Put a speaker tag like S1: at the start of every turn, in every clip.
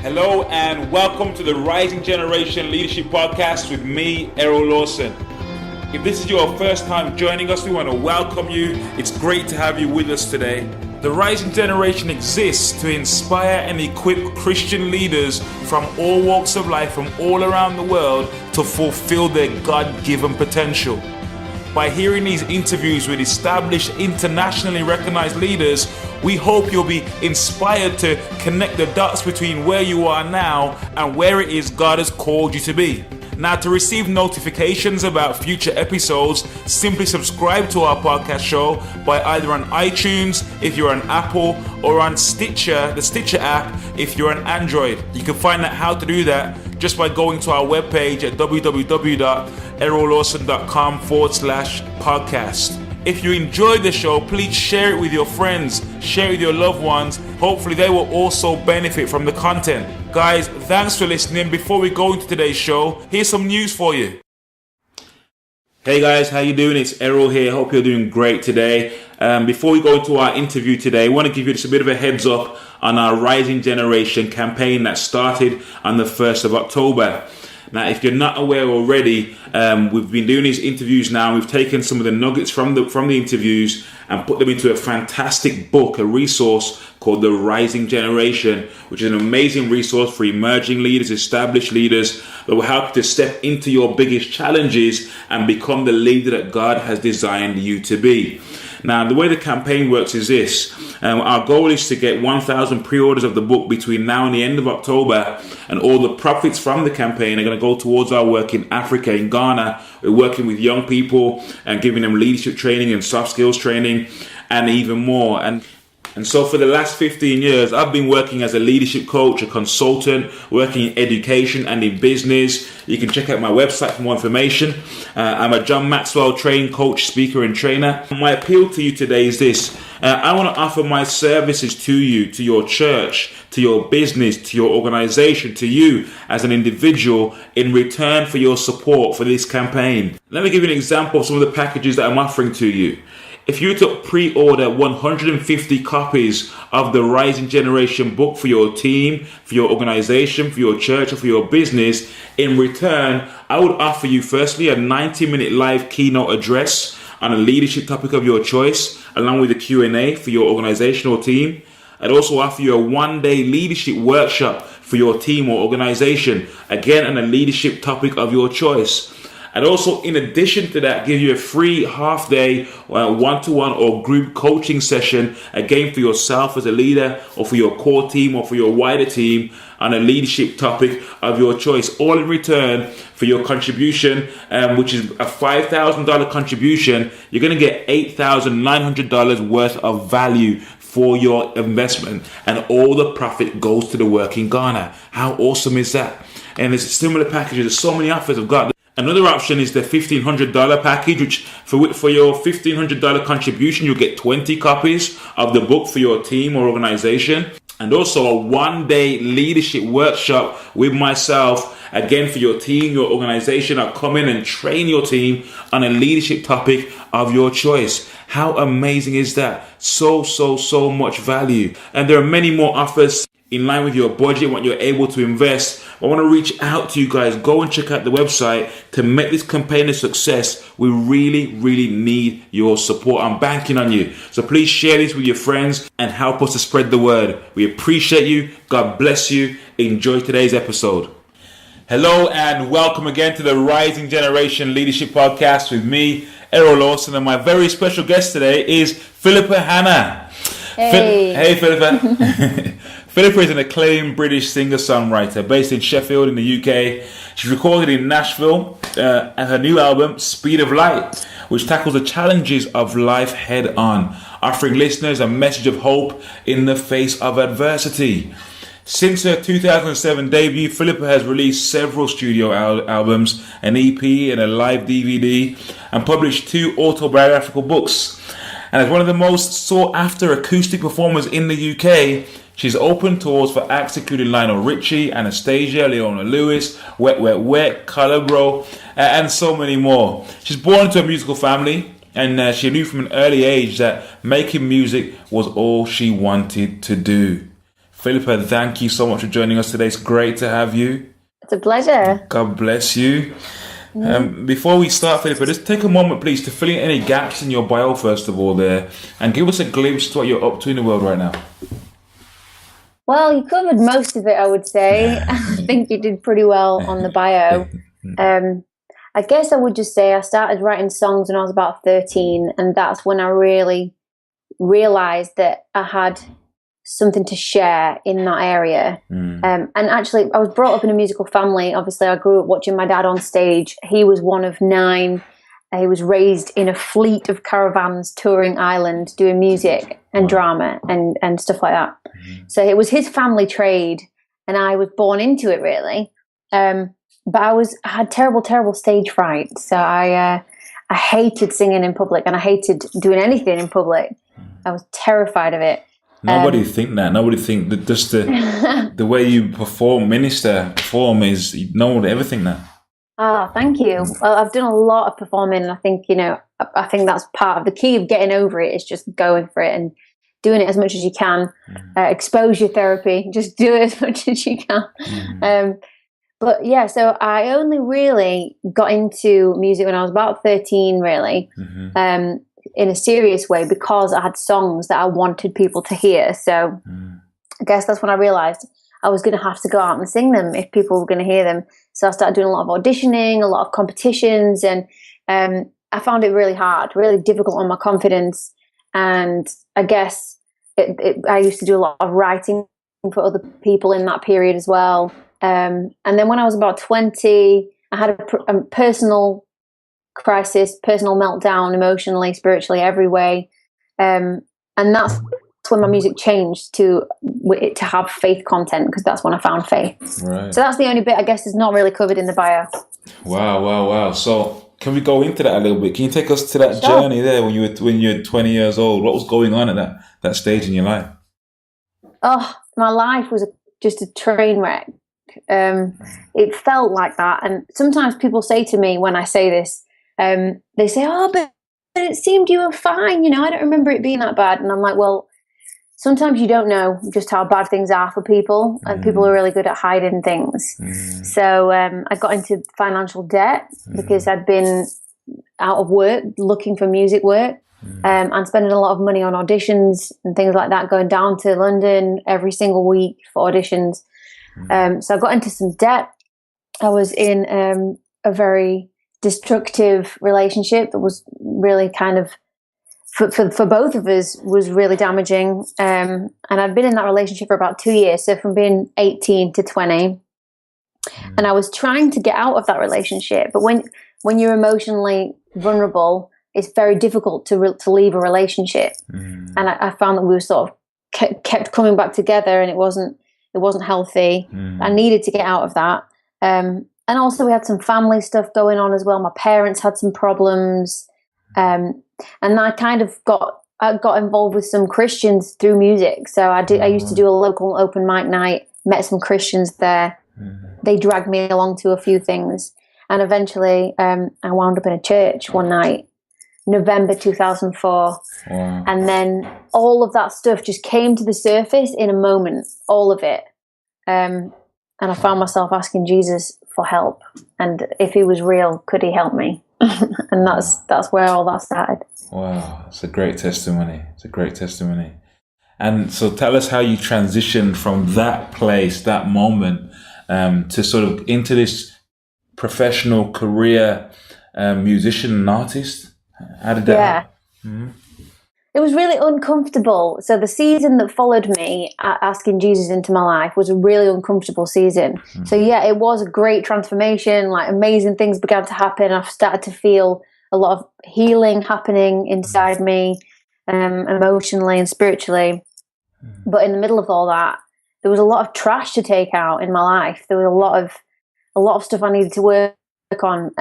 S1: Hello and welcome to the Rising Generation Leadership Podcast with me, Errol, Lawson. If this is your first time joining us, we want to welcome you. It's great to have you with us today. The Rising Generation exists to inspire and equip Christian leaders from all walks of life, from all around the world, to fulfill their God-given potential. By hearing these interviews with established, internationally recognized leaders, we hope you'll be inspired to connect the dots between where you are now and where it is God has called you to be. Now, to receive notifications about future episodes, simply subscribe to our podcast show by either on iTunes if you're on Apple, or on Stitcher, the Stitcher app if you're on Android. You can find out how to do that just by going to our webpage at www.errollawson.com/podcast. If you enjoyed the show, please share it with your friends, share it with your loved ones. Hopefully they will also benefit from the content. Guys, thanks for listening. Before we go into today's show, here's some news for you. Hey guys, how you doing? It's Errol here. Hope you're doing great today. Before we go into our interview today, I want to give you just a bit of a heads up on our Rising Generation campaign that started on the 1st of October. Now, if you're not aware already, we've been doing these interviews now. We've taken some of the nuggets from the interviews and put them into a fantastic book, a resource called The Rising Generation, which is an amazing resource for emerging leaders, established leaders that will help you to step into your biggest challenges and become the leader that God has designed you to be. Now, the way the campaign works is this. Our goal is to get 1,000 pre-orders of the book between now and the end of October, and all the profits from the campaign are going to go towards our work in Africa, in Ghana. We're working with young people and giving them leadership training and soft skills training and even more. And so for the last 15 years, I've been working as a leadership coach, a consultant, working in education and in business. You can check out my website for more information. I'm a John Maxwell trained coach, speaker and trainer. My appeal to you today is this. I want to offer my services to you, to your church, to your business, to your organization, to you as an individual in return for your support for this campaign. Let me give you an example of some of the packages that I'm offering to you. If you were to pre-order 150 copies of the Rising Generation book for your team, for your organization, for your church, or for your business, in return, I would offer you firstly a 90-minute live keynote address on a leadership topic of your choice, along with a Q&A for your organization or team. I'd also offer you a one-day leadership workshop for your team or organization, again on a leadership topic of your choice. And also, in addition to that, give you a free half-day one-to-one or group coaching session, again for yourself as a leader or for your core team or for your wider team on a leadership topic of your choice, all in return for your contribution, which is a $5,000 contribution. You're going to get $8,900 worth of value for your investment, and all the profit goes to the work in Ghana. How awesome is that? And there's similar packages. There's so many offers I've got. Another option is the $1,500 package, which for your $1,500 contribution, you'll get 20 copies of the book for your team or organization. And also a one-day leadership workshop with myself, again for your team, your organization. I'll come in and train your team on a leadership topic of your choice. How amazing is that? So much value. And there are many more offers in line with your budget, what you're able to invest. I want to reach out to you guys. Go and check out the website to make this campaign a success. We really need your support. I'm banking on you. So please share this with your friends and help us to spread the word. We appreciate you. God bless you. Enjoy today's episode. Hello and welcome again to the Rising Generation Leadership Podcast with me, Errol Lawson, and my very special guest today is Philippa Hannah.
S2: Hey.
S1: Hey, Philippa. Philippa is an acclaimed British singer-songwriter based in Sheffield in the UK. She's recorded in Nashville and her new album, Speed of Light, which tackles the challenges of life head-on, offering listeners a message of hope in the face of adversity. Since her 2007 debut, Philippa has released several studio albums, an EP and a live DVD, and published 2 autobiographical books. And as one of the most sought-after acoustic performers in the UK, she's opened tours for acts including Lionel Richie, Anastacia, Leona Lewis, Wet Wet and Collabro, and so many more. She's born into a musical family, and she knew from an early age that making music was all she wanted to do. Philippa, thank you so much for joining us today. It's great to have you.
S2: It's a pleasure.
S1: God bless you. Before we start, Philippa, just take a moment, please, to fill in any gaps in your bio, first of all, there, and give us a glimpse to what you're up to in the world right now.
S2: Well, you covered most of it, I would say. I think you did pretty well on the bio. I guess I would just say I started writing songs when I was about 13, and that's when I really realized that I had something to share in that area. And actually, I was brought up in a musical family. Obviously, I grew up watching my dad on stage. He was one of 9. He was raised in a fleet of caravans touring Ireland, doing music and drama and stuff like that. So it was his family trade, and I was born into it, really. But I had terrible stage fright. So I hated singing in public, and I hated doing anything in public. I was terrified of it.
S1: Nobody think that. Nobody think that just the way you perform is, no one would ever think that.
S2: Oh, thank you. Well, I've done a lot of performing, and I think, I think that's part of the key of getting over it, is just going for it and doing it as much as you can. Exposure therapy, just do it as much as you can. But yeah, so I only really got into music when I was about 13, really. In a serious way, because I had songs that I wanted people to hear. So I guess that's when I realized I was going to have to go out and sing them if people were going to hear them. So I started doing a lot of auditioning, a lot of competitions, and I found it really hard, really difficult on my confidence. And I guess I used to do a lot of writing for other people in that period as well. And then when I was about 20, I had a personal crisis, personal meltdown, emotionally, spiritually, every way. And that's when my music changed to have faith content, because that's when I found faith. Right. So that's the only bit, I guess, is not really covered in the bio.
S1: Wow. So can we go into that a little bit? Can you take us to that journey there when you were 20 years old? What was going on at that stage in your life?
S2: Oh, my life was just a train wreck. It felt like that. And sometimes people say to me when I say this, they say, "Oh, but it seemed you were fine. I don't remember it being that bad." And I'm like, well, sometimes you don't know just how bad things are for people, and people are really good at hiding things. So I got into financial debt because I'd been out of work, looking for music work, and spending a lot of money on auditions and things like that, going down to London every single week for auditions. So I got into some debt. I was in a very destructive relationship that was really kind of, for both of us, was really damaging. And I'd been in that relationship for about 2 years, so from being 18 to 20. And I was trying to get out of that relationship. But when you're emotionally vulnerable, it's very difficult to leave a relationship. And I found that we were sort of kept coming back together, and it wasn't healthy. I needed to get out of that. And also we had some family stuff going on as well. My parents had some problems. And I kind of got involved with some Christians through music. So I used to do a local open mic night, met some Christians there. They dragged me along to a few things. And eventually I wound up in a church one night, November 2004. Wow. And then all of that stuff just came to the surface in a moment, all of it. And I found myself asking Jesus for help, and if he was real, could he help me? And that's where all that started. Wow,
S1: it's a great testimony. And so tell us how you transitioned from that place, that moment, to sort of into this professional career, musician and artist. How did that happen?
S2: It was really uncomfortable. So the season that followed me asking Jesus into my life was a really uncomfortable season. So yeah, it was a great transformation. Like, amazing things began to happen. I've started to feel a lot of healing happening inside me, emotionally and spiritually. But in the middle of all that, there was a lot of trash to take out in my life. There was a lot of stuff I needed to work on.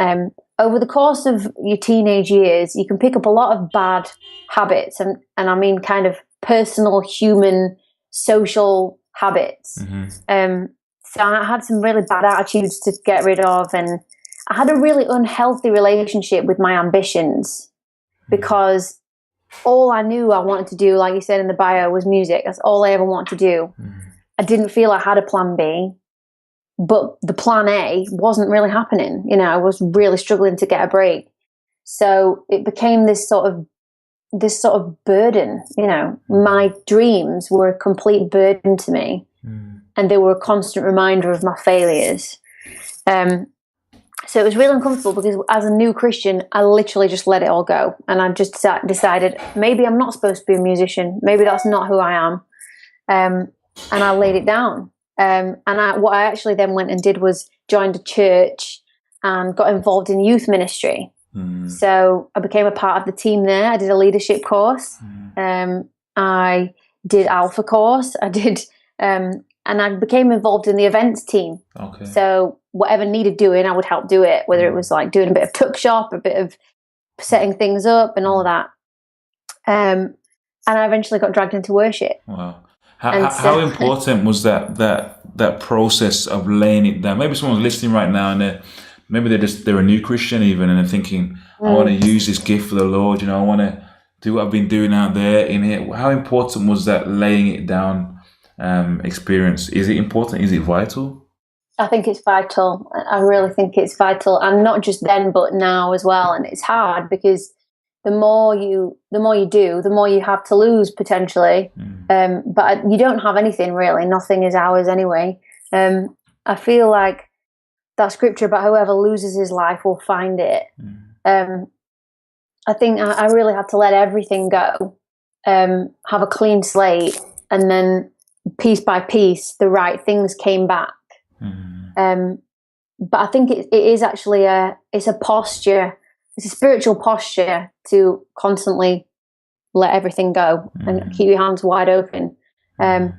S2: Over the course of your teenage years, you can pick up a lot of bad habits, and I mean kind of personal, human, social habits. So I had some really bad attitudes to get rid of, and I had a really unhealthy relationship with my ambitions, because all I knew I wanted to do, like you said in the bio, was music. That's all I ever wanted to do. I didn't feel I had a plan B, but the plan A wasn't really happening. You know, I was really struggling to get a break. So it became this sort of burden. You know, my dreams were a complete burden to me, and they were a constant reminder of my failures. So it was really uncomfortable because as a new Christian, I literally just let it all go. And I just decided maybe I'm not supposed to be a musician. Maybe that's not who I am. And I laid it down. What I actually then went and did was joined a church and got involved in youth ministry. So I became a part of the team there. I did a leadership course. I did Alpha course. I did, and I became involved in the events team.
S3: Okay.
S2: So whatever needed doing, I would help do it, whether it was like doing a bit of tuck shop, a bit of setting things up and all of that. And I eventually got dragged into worship.
S3: Wow. How important was that process of laying it down? Maybe someone's listening right now and they're a new Christian even, and they're thinking, I want to use this gift for the Lord, you know, I want to do what I've been doing out there in it. How important was that laying it down experience? Is it important? Is it vital?
S2: I think it's vital. I really think it's vital, and not just then, but now as well. And it's hard because the more you do, the more you have to lose potentially. But you don't have anything really. Nothing is ours anyway. I feel like that scripture about whoever loses his life will find it. I think I really had to let everything go, have a clean slate, and then piece by piece, the right things came back. But I think it is actually it's a posture. It's a spiritual posture to constantly let everything go and keep your hands wide open. And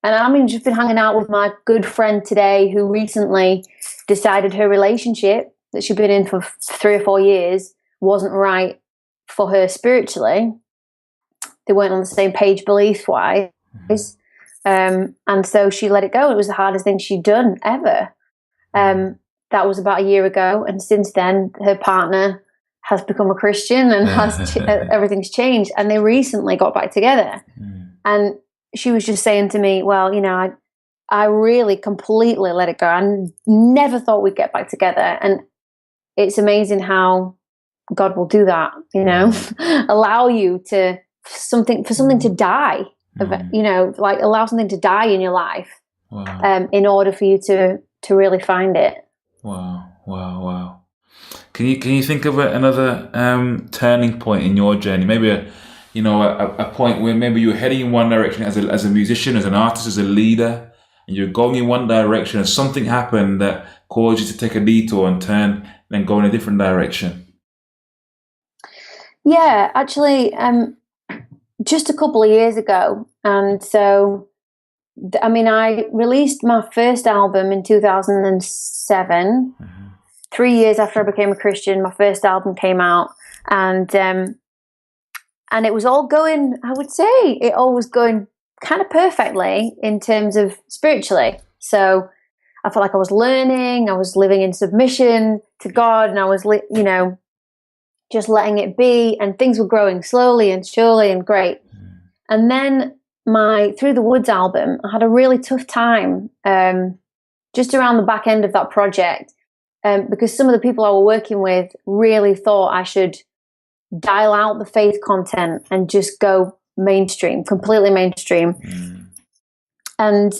S2: I mean, just been hanging out with my good friend today who recently decided her relationship that she'd been in for 3 or 4 years wasn't right for her spiritually. They weren't on the same page belief-wise. And so she let it go. It was the hardest thing she'd done ever. That was about a year ago. And since then, her partner has become a Christian and everything's changed. And they recently got back together. And she was just saying to me, well, you know, I really completely let it go. I never thought we'd get back together. And it's amazing how God will do that, you know, allow you to something to die. You know, like allow something to die in your life.
S3: Wow.
S2: In order for you to really find it.
S3: Wow. Can you think of another turning point in your journey? Maybe a point where maybe you were heading in one direction as a musician, as an artist, as a leader, and you're going in one direction, and something happened that caused you to take a detour and turn and go in a different direction.
S2: Yeah, actually, just a couple of years ago. And so, I mean, I released my first album in 2007. 3 years after I became a Christian, my first album came out. And it was all going, I would say, it all was going kind of perfectly in terms of spiritually. So I felt like I was learning, I was living in submission to God, and I was, you know, just letting it be, and things were growing slowly and surely and great. And then my Through the Woods album, I had a really tough time just around the back end of that project because some of the people I were working with really thought I should dial out the faith content and just go mainstream, completely mainstream. And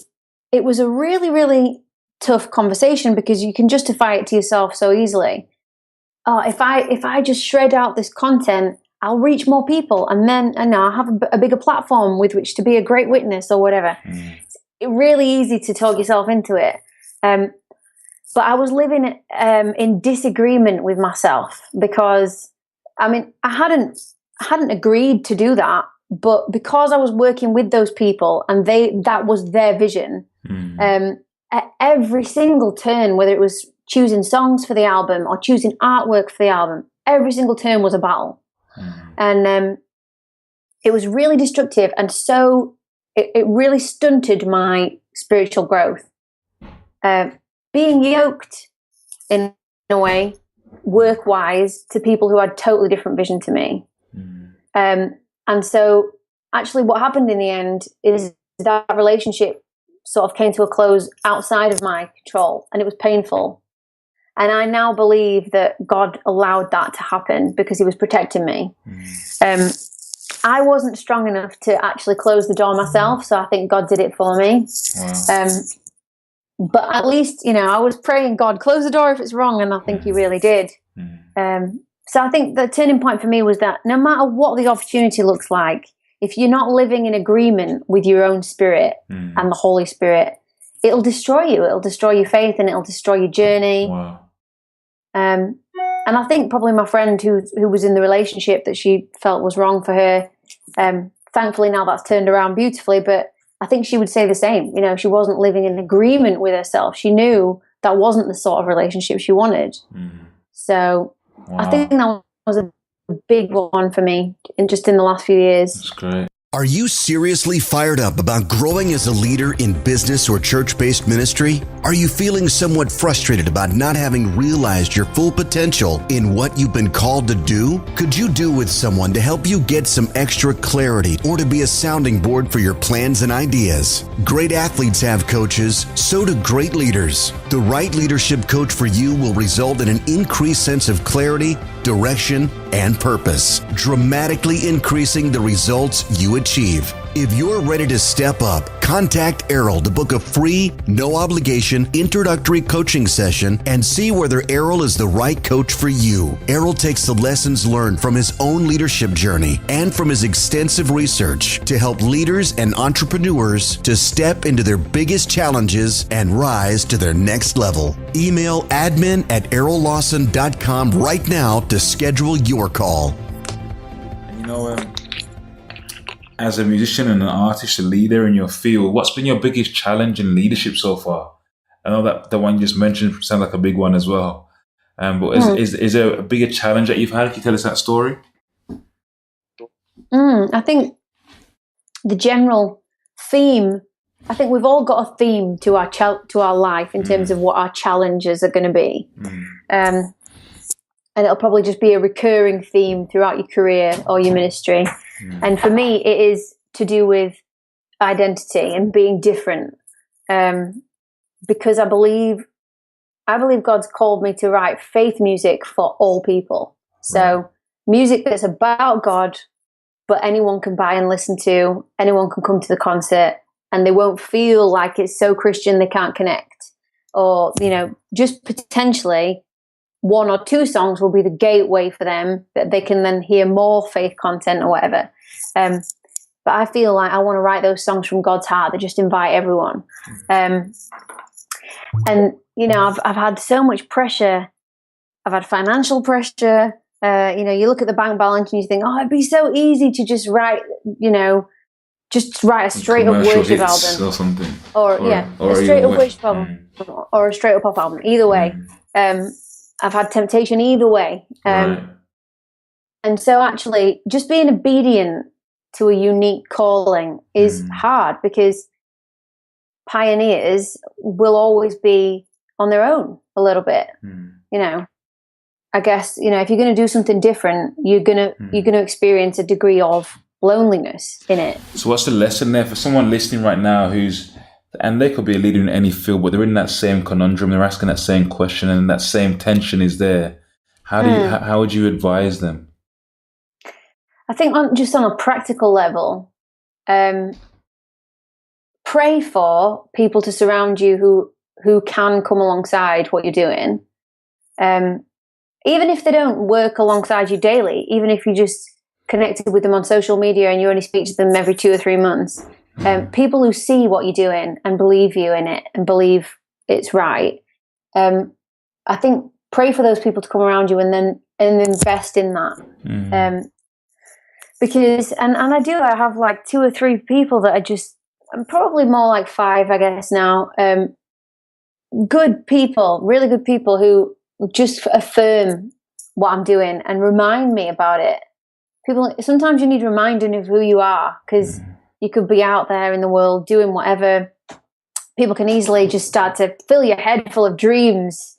S2: it was a really, really tough conversation because you can justify it to yourself so easily. Oh, if I just shred out this content, I'll reach more people, and then I'll have a bigger platform with which to be a great witness or whatever. It's really easy to talk yourself into it. But I was living in disagreement with myself because, I mean, I hadn't agreed to do that, but because I was working with those people and that was their vision, at every single turn, whether it was choosing songs for the album or choosing artwork for the album, every single turn was a battle. And it was really destructive, and so it really stunted my spiritual growth. Being yoked in a way, work-wise, to people who had totally different vision to me. And so actually what happened in the end is that relationship sort of came to a close outside of my control, and it was painful. And I now believe that God allowed that to happen because he was protecting me. I wasn't strong enough to actually close the door myself, so I think God did it for me.
S3: Wow.
S2: But at least, I was praying, God, close the door if it's wrong, and I think he really did. So I think the turning point for me was that no matter what the opportunity looks like, if you're not living in agreement with your own spirit and the Holy Spirit, it'll destroy you. It'll destroy your faith, and it'll destroy your journey.
S3: Wow.
S2: And I think probably my friend who was in the relationship that she felt was wrong for her, thankfully now that's turned around beautifully, but I think she would say the same. She wasn't living in agreement with herself. She knew that wasn't the sort of relationship she wanted. So
S3: Wow.
S2: I think that was a big one for me in the last few years.
S3: That's great.
S4: Are you seriously fired up about growing as a leader in business or church-based ministry? Are you feeling somewhat frustrated about not having realized your full potential in what you've been called to do? Could you do with someone to help you get some extra clarity or to be a sounding board for your plans and ideas? Great athletes have coaches, so do great leaders. The right leadership coach for you will result in an increased sense of clarity, direction, and purpose, dramatically increasing the results you achieve. If you're ready to step up, contact Errol to book a free, no-obligation introductory coaching session and see whether Errol is the right coach for you. Errol takes the lessons learned from his own leadership journey and from his extensive research to help leaders and entrepreneurs to step into their biggest challenges and rise to their next level. Email admin@errollawson.com right now to schedule your call.
S3: As a musician and an artist, a leader in your field, what's been your biggest challenge in leadership so far? I know that the one you just mentioned sounds like a big one as well. But is there a bigger challenge that you've had? Can you tell us that story?
S2: I think the general theme, I think we've all got a theme to our life in terms of what our challenges are going to be. And it'll probably just be a recurring theme throughout your career or your ministry. And for me, it is to do with identity and being different. Because I believe God's called me to write faith music for all people. So music that's about God, but anyone can buy and listen to, anyone can come to the concert, and they won't feel like it's so Christian they can't connect. Or, just potentially one or two songs will be the gateway for them that they can then hear more faith content or whatever. But I feel like I want to write those songs from God's heart that just invite everyone. And, I've had so much pressure. I've had financial pressure. You look at the bank balance and you think, it'd be so easy to just write, just write a straight up worship album
S3: or something.
S2: Or a straight up worship album or a straight up pop album. Either way. I've had temptation either way. And so actually just being obedient to a unique calling is hard, because pioneers will always be on their own a little bit. I guess, if you're going to do something different, you're going to experience a degree of loneliness in it.
S3: So what's the lesson there for someone listening right now and they could be a leader in any field, but they're in that same conundrum, they're asking that same question, and that same tension is there. How would you advise them?
S2: I think on a practical level, pray for people to surround you who can come alongside what you're doing. Even if they don't work alongside you daily, even if you just connected with them on social media and you only speak to them every 2 or 3 months, people who see what you're doing and believe you in it and believe it's right. I think pray for those people to come around you and invest in that. Because I have like 2 or 3 people that are just, I'm probably more like 5, I guess now. Good people, really good people who just affirm what I'm doing and remind me about it. Sometimes you need reminding of who you are, because you could be out there in the world doing whatever. People can easily just start to fill your head full of dreams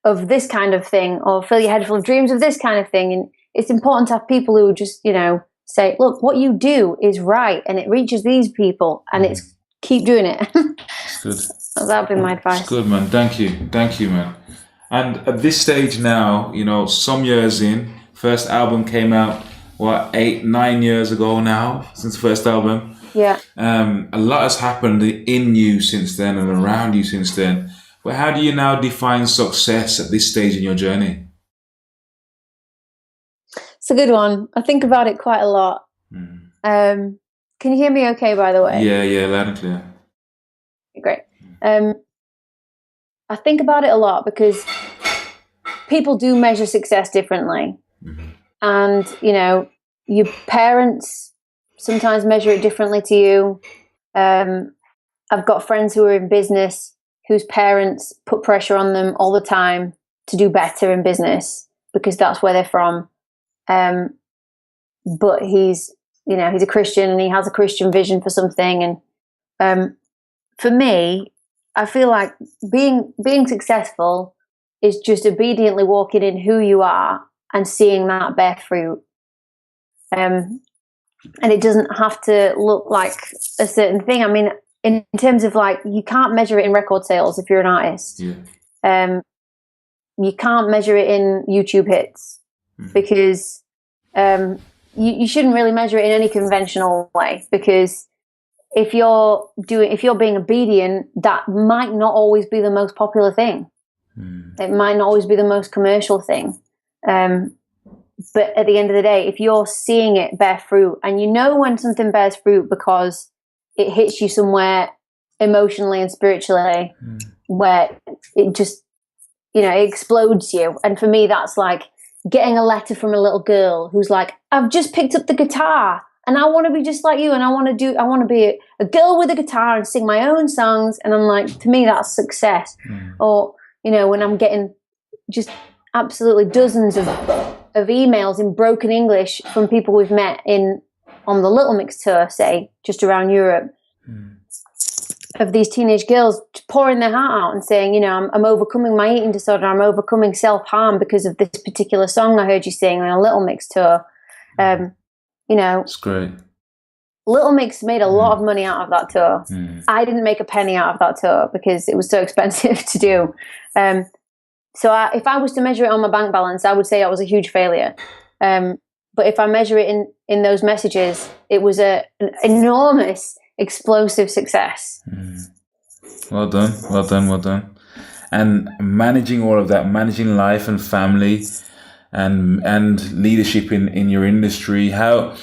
S2: of this kind of thing, or fill your head full of dreams of this kind of thing. And it's important to have people who just, say, look, what you do is right and it reaches these people and it's keep doing it.
S3: It's good.
S2: That would be my advice.
S3: It's good, man. Thank you, man. And at this stage now, some years in, first album came out, 8-9 years ago now, since the first album.
S2: Yeah.
S3: A lot has happened in you since then and around you since then. But how do you now define success at this stage in your journey?
S2: It's a good one. I think about it quite a lot. Can you hear me okay, by the way?
S3: Yeah, loud and clear.
S2: Great. I think about it a lot because people do measure success differently. And, your parents sometimes measure it differently to you. I've got friends who are in business whose parents put pressure on them all the time to do better in business because that's where they're from. But he's a Christian and he has a Christian vision for something. And for me, I feel like being successful is just obediently walking in who you are and seeing that bear fruit. And it doesn't have to look like a certain thing. I mean, in terms of you can't measure it in record sales if you're an artist.
S3: Yeah.
S2: You can't measure it in YouTube hits because you shouldn't really measure it in any conventional way, because if you're being obedient, that might not always be the most popular thing. It might not always be the most commercial thing. But at the end of the day, if you're seeing it bear fruit, and when something bears fruit because it hits you somewhere emotionally and spiritually, where it just, it explodes you. And for me, that's like getting a letter from a little girl who's like, I've just picked up the guitar and I want to be just like you. And I want to be a girl with a guitar and sing my own songs. And I'm like, to me, that's success. Or, when I'm getting just absolutely dozens of emails in broken English from people we've met on the Little Mix tour, say, just around Europe, of these teenage girls pouring their heart out and saying, I'm overcoming my eating disorder, I'm overcoming self-harm because of this particular song I heard you sing on a Little Mix tour.
S3: It's great.
S2: Little Mix made a lot of money out of that tour. I didn't make a penny out of that tour because it was so expensive to do. So if I was to measure it on my bank balance, I would say I was a huge failure. But if I measure it in those messages, it was an enormous, explosive success.
S3: Well done. And managing all of that, managing life and family and leadership in your industry, how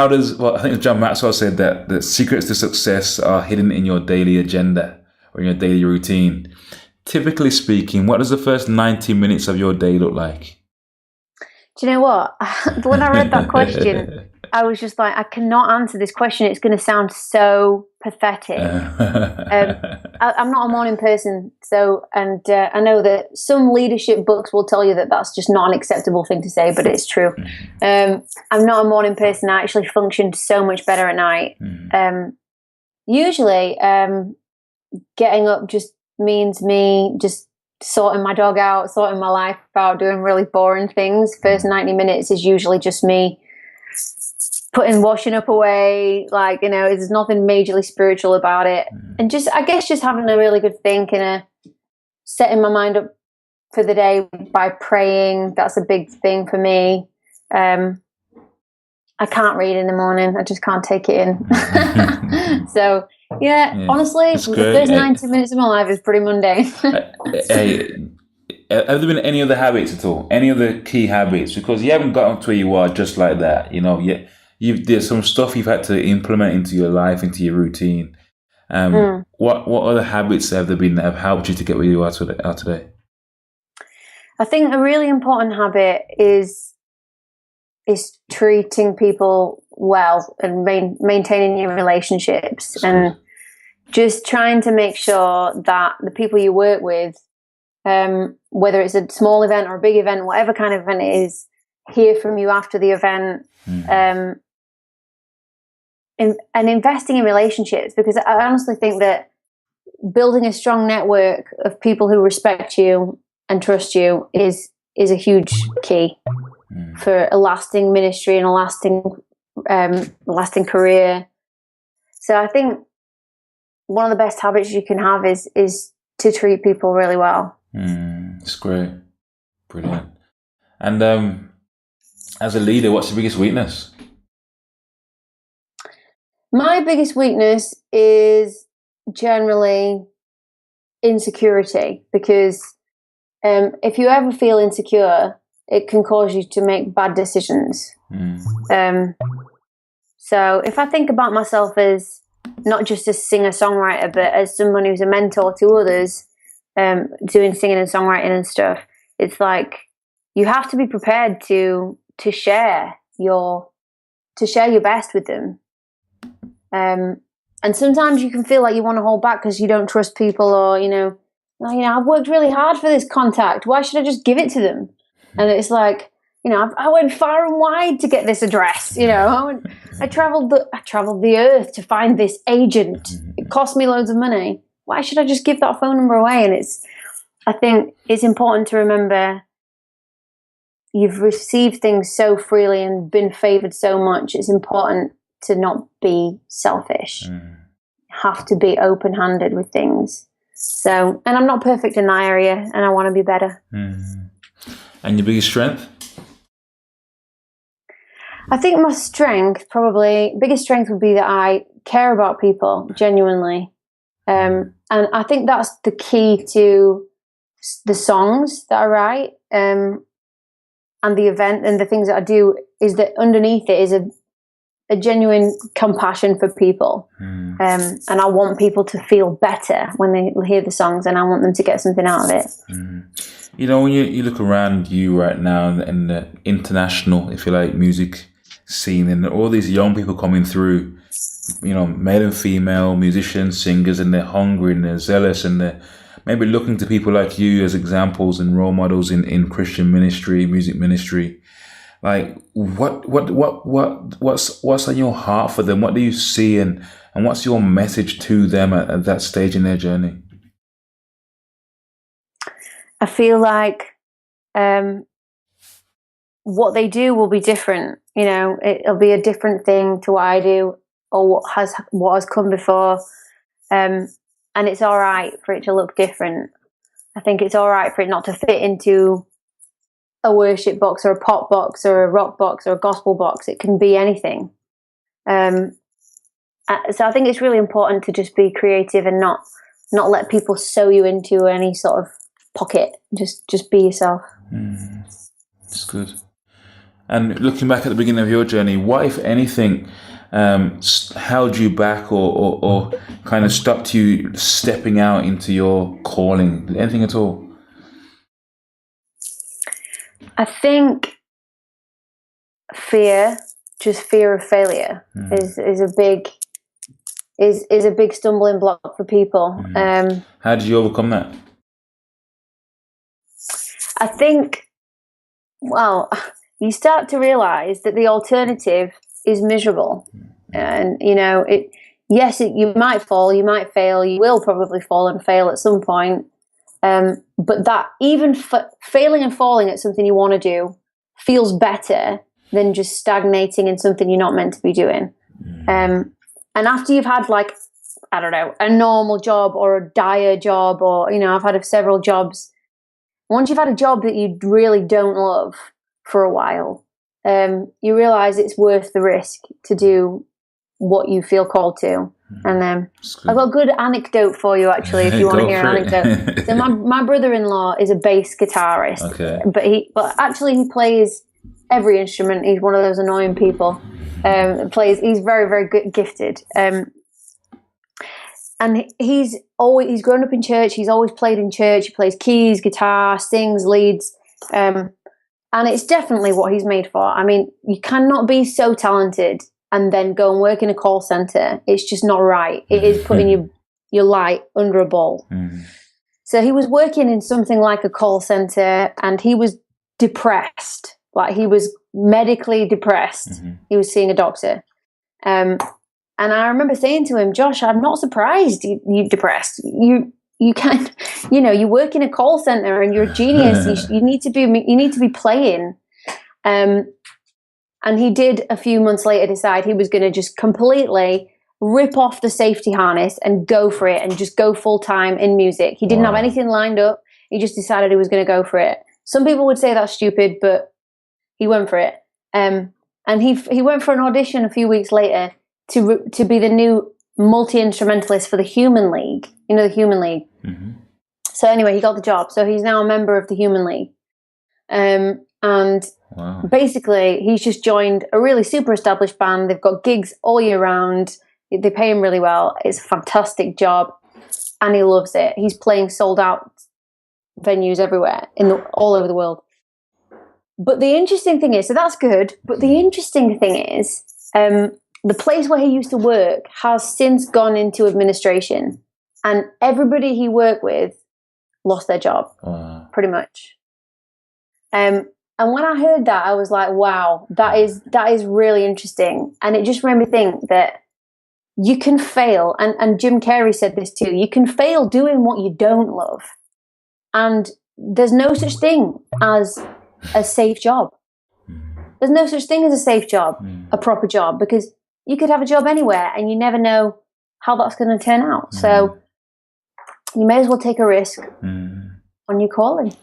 S3: does, I think John Maxwell said that the secrets to success are hidden in your daily agenda or in your daily routine. Typically speaking, what does the first 90 minutes of your day look like?
S2: Do you know what? When I read that question, I was just like, I cannot answer this question. It's going to sound so pathetic. I'm not a morning person. And I know that some leadership books will tell you that that's just not an acceptable thing to say, but it's true. I'm not a morning person. I actually function so much better at night. Usually, getting up just means me just sorting my dog out, sorting my life out, doing really boring things. First 90 minutes is usually just me putting washing up away. There's nothing majorly spiritual about it. And just having a really good think and setting my mind up for the day by praying. That's a big thing for me. I can't read in the morning. I just can't take it in. So, yeah, honestly, the first 90 minutes of my life is pretty mundane.
S3: Hey, have there been any other habits at all? Any other key habits? Because you haven't gotten to where you are just like that. There's some stuff you've had to implement into your life, into your routine. What other habits have there been that have helped you to get where you are today?
S2: I think a really important habit is treating people well and maintaining your relationships, and just trying to make sure that the people you work with, whether it's a small event or a big event, whatever kind of event it is, hear from you after the event, and investing in relationships, because I honestly think that building a strong network of people who respect you and trust you is a huge key for a lasting ministry and a lasting career. So I think one of the best habits you can have is to treat people really well.
S3: It's great. Brilliant. And as a leader, what's your biggest weakness?
S2: My biggest weakness is generally insecurity, because if you ever feel insecure, it can cause you to make bad decisions. So if I think about myself as not just a singer-songwriter, but as someone who's a mentor to others, doing singing and songwriting and stuff, it's like you have to be prepared to share your best with them. And sometimes you can feel like you want to hold back because you don't trust people, or I've worked really hard for this contact. Why should I just give it to them? And it's like, I went far and wide to get this address. I traveled the earth to find this agent. It cost me loads of money. Why should I just give that phone number away? And I think it's important to remember you've received things so freely and been favored so much. It's important to not be selfish. You have to be open-handed with things. So, and I'm not perfect in that area, and I want to be better.
S3: And your biggest strength?
S2: I think my biggest strength would be that I care about people genuinely. And I think that's the key to the songs that I write, and the event and the things that I do, is that underneath it is a genuine compassion for people. And I want people to feel better when they hear the songs, and I want them to get something out of it.
S3: When you look around you right now in the international, if you like, music scene, and all these young people coming through, male and female musicians, singers, and they're hungry and they're zealous, and they're maybe looking to people like you as examples and role models in Christian ministry, music ministry. Like, what's on your heart for them? What do you see, and what's your message to them at that stage in their journey?
S2: I feel like what they do will be different. It'll be a different thing to what I do, or what has come before. And it's all right for it to look different. I think it's all right for it not to fit into a worship box or a pop box or a rock box or a gospel box. It can be anything. So I think it's really important to just be creative and not let people sew you into any sort of pocket. Just be yourself.
S3: That's good. And looking back at the beginning of your journey, what, if anything, held you back or kind of stopped you stepping out into your calling? Anything at all?
S2: I think fear of failure is a big stumbling block for people.
S3: How did you overcome that?
S2: I think, you start to realize that the alternative is miserable. And, you might fall, you might fail, you will probably fall and fail at some point. But that even failing and falling at something you want to do feels better than just stagnating in something you're not meant to be doing. And after you've had, like, I don't know, a normal job or a dire job, or, I've had several jobs. Once you've had a job that you really don't love for a while, you realize it's worth the risk to do what you feel called to. And I've got a good anecdote for you, actually, if you want to hear an anecdote. So my brother-in-law is a bass guitarist, but actually he plays every instrument. He's one of those annoying people. He's very, very gifted. And he's grown up in church. He's always played in church. He plays keys, guitar, sings, leads. And it's definitely what he's made for. I mean, you cannot be so talented and then go and work in a call center. It's just not right. It is putting your light under a ball. So he was working in something like a call center, and he was depressed. Like, he was medically depressed. He was seeing a doctor. And I remember saying to him, Josh, I'm not surprised you're depressed. You can't, you work in a call center and you're a genius. You need to be playing. And he did, a few months later, decide he was going to just completely rip off the safety harness and go for it and just go full time in music. He didn't have anything lined up. He just decided he was going to go for it. Some people would say that's stupid, but he went for it. And he went for an audition a few weeks later to be the new multi-instrumentalist for the Human League. You know, the Human League. Mm-hmm. So anyway, he got the job. So he's now a member of the Human League. And basically, he's just joined a really super established band. They've got gigs all year round. They pay him really well. It's a fantastic job, and he loves it. He's playing sold out venues everywhere all over the world. But the interesting thing is, so that's good. But the interesting thing is, the place where he used to work has since gone into administration, and everybody he worked with lost their job, pretty much. And when I heard that, I was like, wow, that is really interesting. And it just made me think that you can fail, and Jim Carrey said this too, you can fail doing what you don't love. And there's no such thing as a safe job. There's no such thing as a safe job, a proper job, because you could have a job anywhere and you never know how that's going to turn out. So you may as well take a risk on your calling.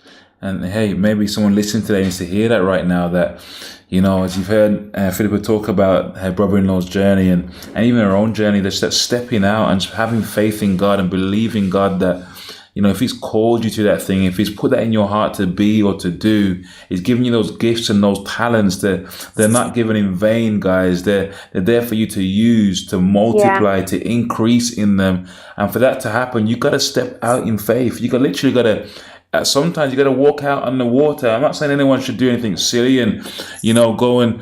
S3: And hey, maybe someone listening today needs to hear that right now, that, you know, as you've heard Philippa talk about her brother-in-law's journey and even her own journey, that's that stepping out and having faith in God and believing God that, you know, if he's called you to that thing, if he's put that in your heart to be or to do, he's giving you those gifts and those talents, they're not given in vain, guys. They're there for you to use, to multiply, to increase in them. And for that to happen, you got to step out in faith. You literally got to, sometimes you got to walk out on the water. I'm not saying anyone should do anything silly and, you know, go and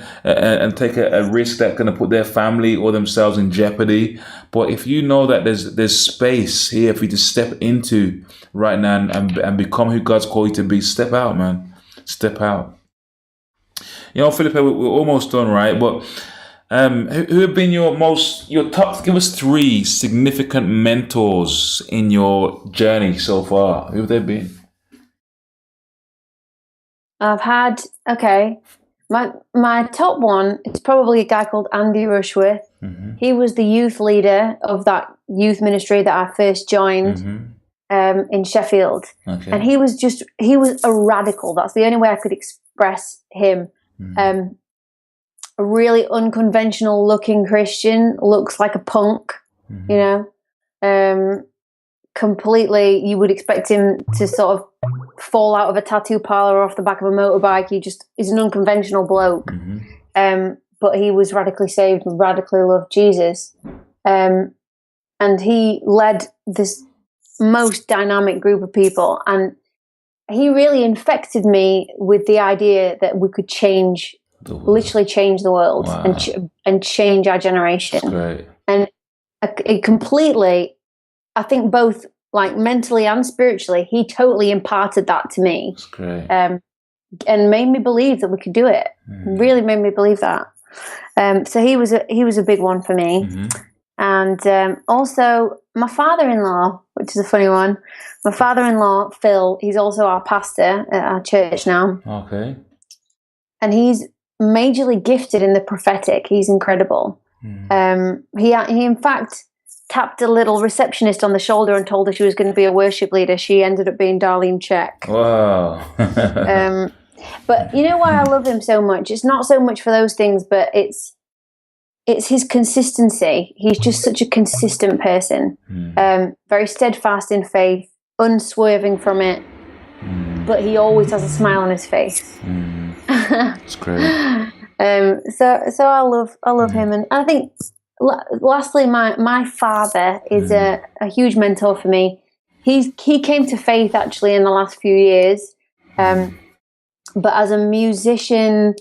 S3: take a risk that's going to put their family or themselves in jeopardy. But if you know that there's space here for you to step into right now and become who God's called you to be, step out, man. Step out. You know, Philippa, we're almost done, right? But who have been your top? Give us 3 significant mentors in your journey so far. Who have they been?
S2: I've had, my top one is probably a guy called Andy Rushworth. Mm-hmm. He was the youth leader of that youth ministry that I first joined in Sheffield. Okay. And he was a radical. That's the only way I could express him. Mm-hmm. A really unconventional looking Christian, looks like a punk, you know, completely, you would expect him to sort of fall out of a tattoo parlor or off the back of a motorbike. He just is an unconventional bloke. But he was radically saved and radically loved Jesus. And he led this most dynamic group of people. And he really infected me with the idea that we could literally change the world and change our generation. That's great. And it completely, I think both like mentally and spiritually, he totally imparted that to me. That's great. And made me believe that we could do it. Really made me believe that. So he was a big one for me. And also my father-in-law, which is a funny one. My father-in-law, Phil, he's also our pastor at our church now. Okay. And he's majorly gifted in the prophetic. He's incredible. He in fact tapped a little receptionist on the shoulder and told her she was going to be a worship leader. She ended up being Darlene Check. Wow. But you know why I love him so much? It's not so much for those things, but it's his consistency. He's just such a consistent person. Very steadfast in faith, unswerving from it, but he always has a smile on his face. That's great. So I love him, and I think lastly, my father is a huge mentor for me. He came to faith actually in the last few years, but as a musician,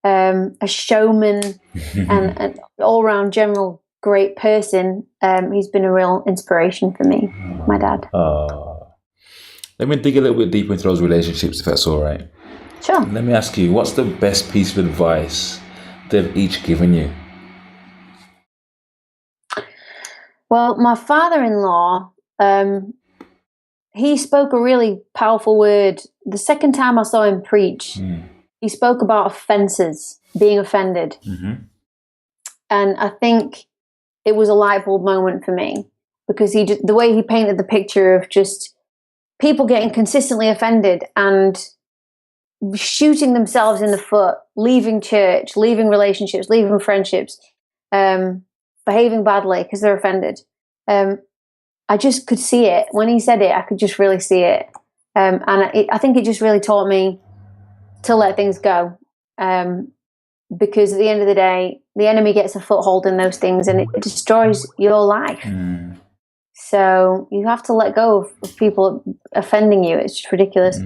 S2: a showman, and an all-round general great person, he's been a real inspiration for me. My dad.
S3: Let me dig a little bit deeper into those relationships, if that's all right.
S2: Sure.
S3: Let me ask you, what's the best piece of advice they've each given you?
S2: Well, my father-in-law, he spoke a really powerful word. The second time I saw him preach, he spoke about offenses, being offended. And I think it was a light bulb moment for me, because the way he painted the picture of just people getting consistently offended and shooting themselves in the foot, leaving church, leaving relationships, leaving friendships, behaving badly because they're offended. I just could see it. When he said it, I could just really see it. I think it just really taught me to let things go. Because at the end of the day, the enemy gets a foothold in those things and it destroys your life. So you have to let go of people offending you. It's just ridiculous.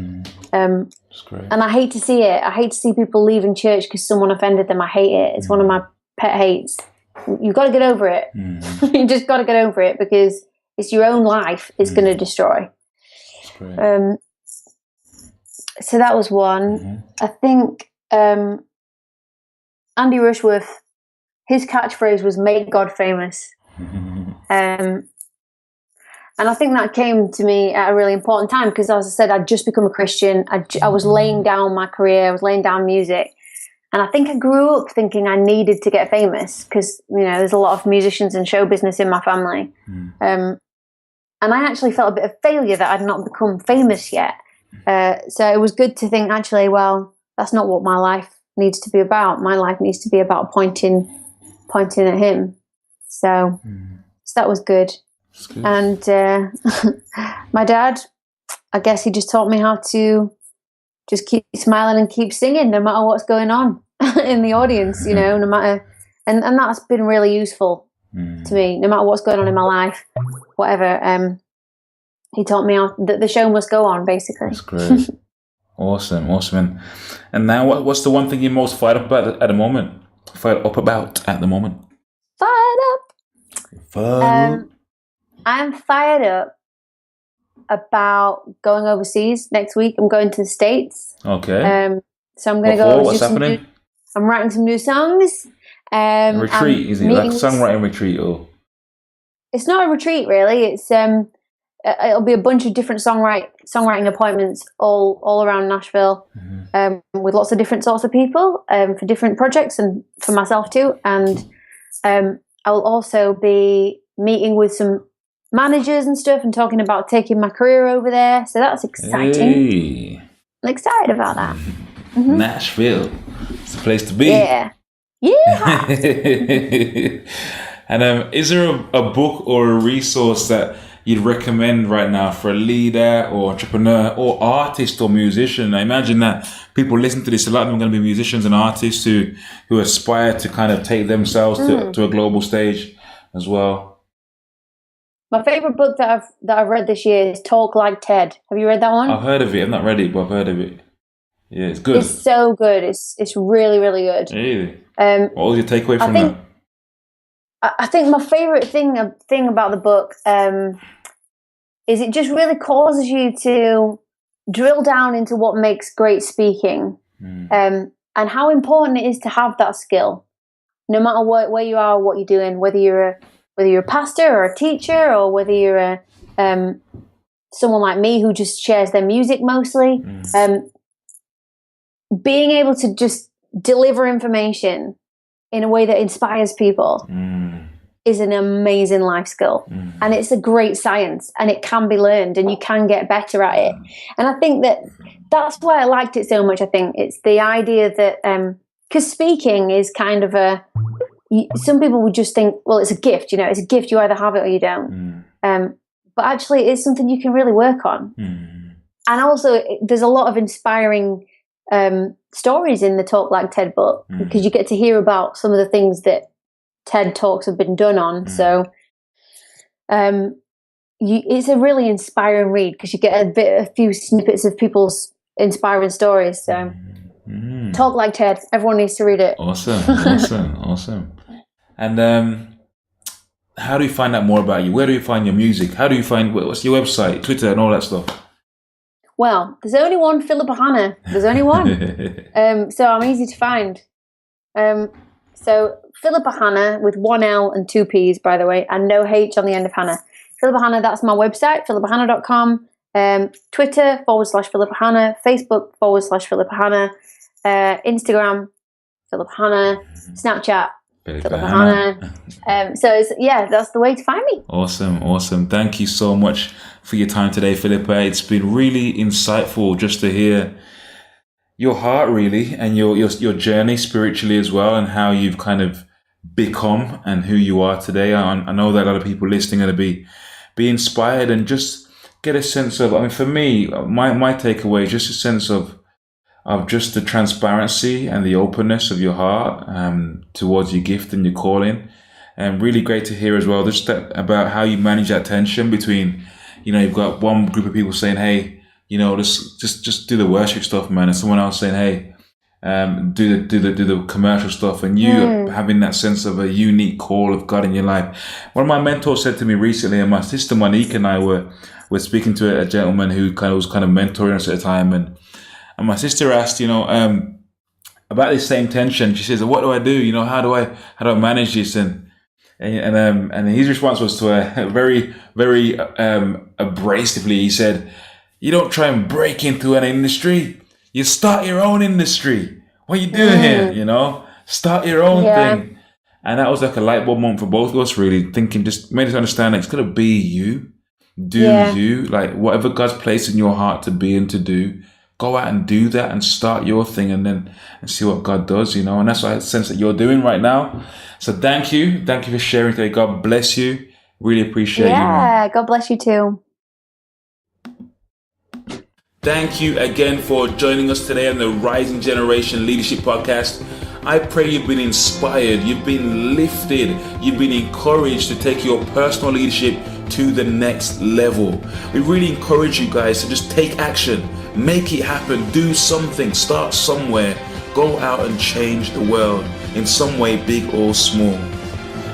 S3: That's great.
S2: And I hate to see it. I hate to see people leaving church because someone offended them. I hate it. It's one of my pet hates. You've got to get over it. You just got to get over it, because it's your own life it's going to destroy.
S3: That's great.
S2: So that was one. I think Andy Rushworth, his catchphrase was "Make God famous." And I think that came to me at a really important time, because, as I said, I'd just become a Christian. I was laying down my career. I was laying down music. And I think I grew up thinking I needed to get famous, because, there's a lot of musicians and show business in my family. And I actually felt a bit of failure that I'd not become famous yet. So it was good to think, actually, well, that's not what my life needs to be about. My life needs to be about pointing at him. So that was good. And my dad, I guess he just taught me how to just keep smiling and keep singing no matter what's going on in the audience, no matter, and that's been really useful to me, no matter what's going on in my life, whatever. He taught me how that the show must go on, basically.
S3: That's great. Awesome. And now what's the one thing you're most fired up about at the moment? Fired up.
S2: I'm fired up about going overseas next week. I'm going to the States.
S3: Okay.
S2: So I'm going to go.
S3: What's happening?
S2: I'm writing some new songs.
S3: A retreat, is it? Like a songwriting retreat? Or?
S2: It's not a retreat, really. It's it'll be a bunch of different songwriting appointments all around Nashville, with lots of different sorts of people for different projects and for myself too. And I will also be meeting with some managers and stuff and talking about taking my career over there. So that's exciting.
S3: Hey.
S2: I'm excited about that.
S3: Nashville. It's the place to be.
S2: Yeah.
S3: And is there a book or a resource that you'd recommend right now for a leader or entrepreneur or artist or musician? I imagine that people listen to this, a lot of them are going to be musicians and artists who aspire to kind of take themselves to a global stage as well.
S2: My favorite book that I've read this year is Talk Like Ted. Have you read that one?
S3: I've heard of it. I've not read it, but I've heard of it. Yeah, it's good.
S2: It's so good. It's really, really good.
S3: Really? What was your takeaway from that?
S2: I think my favorite thing about the book is it just really causes you to drill down into what makes great speaking, and how important it is to have that skill, no matter where you are, what you're doing, whether you're a pastor or a teacher, or whether you're someone like me who just shares their music mostly. Being able to just deliver information in a way that inspires people is an amazing life skill. And it's a great science, and it can be learned, and you can get better at it. And I think that's why I liked it so much. I think it's the idea that, because speaking is kind of some people would just think, well, it's a gift, it's a gift. You either have it or you don't. But actually it's something you can really work on. And also there's a lot of inspiring stories in the Talk Like Ted book, because you get to hear about some of the things that TED Talks have been done on. So it's a really inspiring read, because you get a few snippets of people's inspiring stories. So Talk Like Ted, everyone needs to read it.
S3: Awesome. And how do you find out more about you? Where do you find your music? How do you find, what's your website, Twitter and all that stuff?
S2: Well, there's only one Philippa Hanna. There's only one. So I'm easy to find. So Philippa Hanna with one L and two P's, by the way, and no H on the end of Hannah. Philippa Hanna, that's my website, philippahanna.com. Twitter /Philippa Hanna. Facebook /Philippa Hanna. Instagram, Philippa Hanna. Snapchat,
S3: Philippa
S2: Hannah. So that's the way to find me.
S3: Awesome. Thank you so much for your time today, Philippa. It's been really insightful just to hear your heart, really, and your journey spiritually as well, and how you've kind of become and who you are today. I know that a lot of people listening are going to be inspired and just get a sense of, I mean, for me, my takeaway is just a sense of just the transparency and the openness of your heart towards your gift and your calling. And really great to hear as well, just about how you manage that tension between, you've got one group of people saying, hey, just do the worship stuff, man, and someone else saying, hey, do the commercial stuff, and you having that sense of a unique call of God in your life. One of my mentors said to me recently, and my sister Monique and I were speaking to a gentleman who was mentoring us at the time, and my sister asked, about this same tension. She says, "What do I do? How do I manage this?" And his response was to very, very abrasively. He said, "You don't try and break into an industry. You start your own industry. What are you doing here? Start your own thing." And that was like a light bulb moment for both of us, really, thinking, just made us understand, it's going to be you. Do you, like, whatever God's placed in your heart to be and to do, go out and do that and start your thing, and see what God does, and that's what I sense that you're doing right now. So thank you for sharing today. God bless you. Really appreciate you.
S2: Yeah, God bless you too.
S1: Thank you again for joining us today on the Rising Generation Leadership Podcast. I pray you've been inspired, you've been lifted, you've been encouraged to take your personal leadership to the next level. We really encourage you guys to just take action, make it happen, do something, start somewhere, go out and change the world in some way, big or small.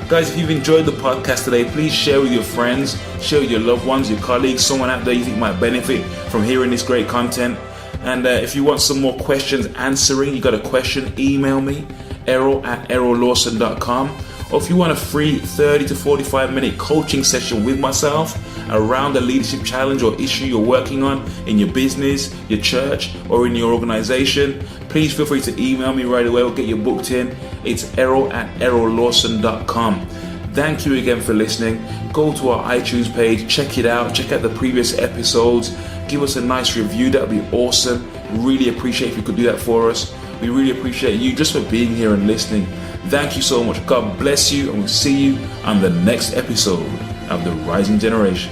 S1: Guys, if you've enjoyed the podcast today, please share with your friends, share with your loved ones, your colleagues, someone out there you think might benefit from hearing this great content. And if you want some more questions answering, you got a question, email me, Errol@errollawson.com. Or if you want a free 30 to 45 minute coaching session with myself around a leadership challenge or issue you're working on in your business, your church, or in your organization, please feel free to email me right away. We'll get you booked in. It's Errol@errollawson.com. Thank you again for listening. Go to our iTunes page, check it out, check out the previous episodes. Give us a nice review, that would be awesome. Really appreciate if you could do that for us. We really appreciate you just for being here and listening. Thank you so much. God bless you, and we'll see you on the next episode of The Rising Generation.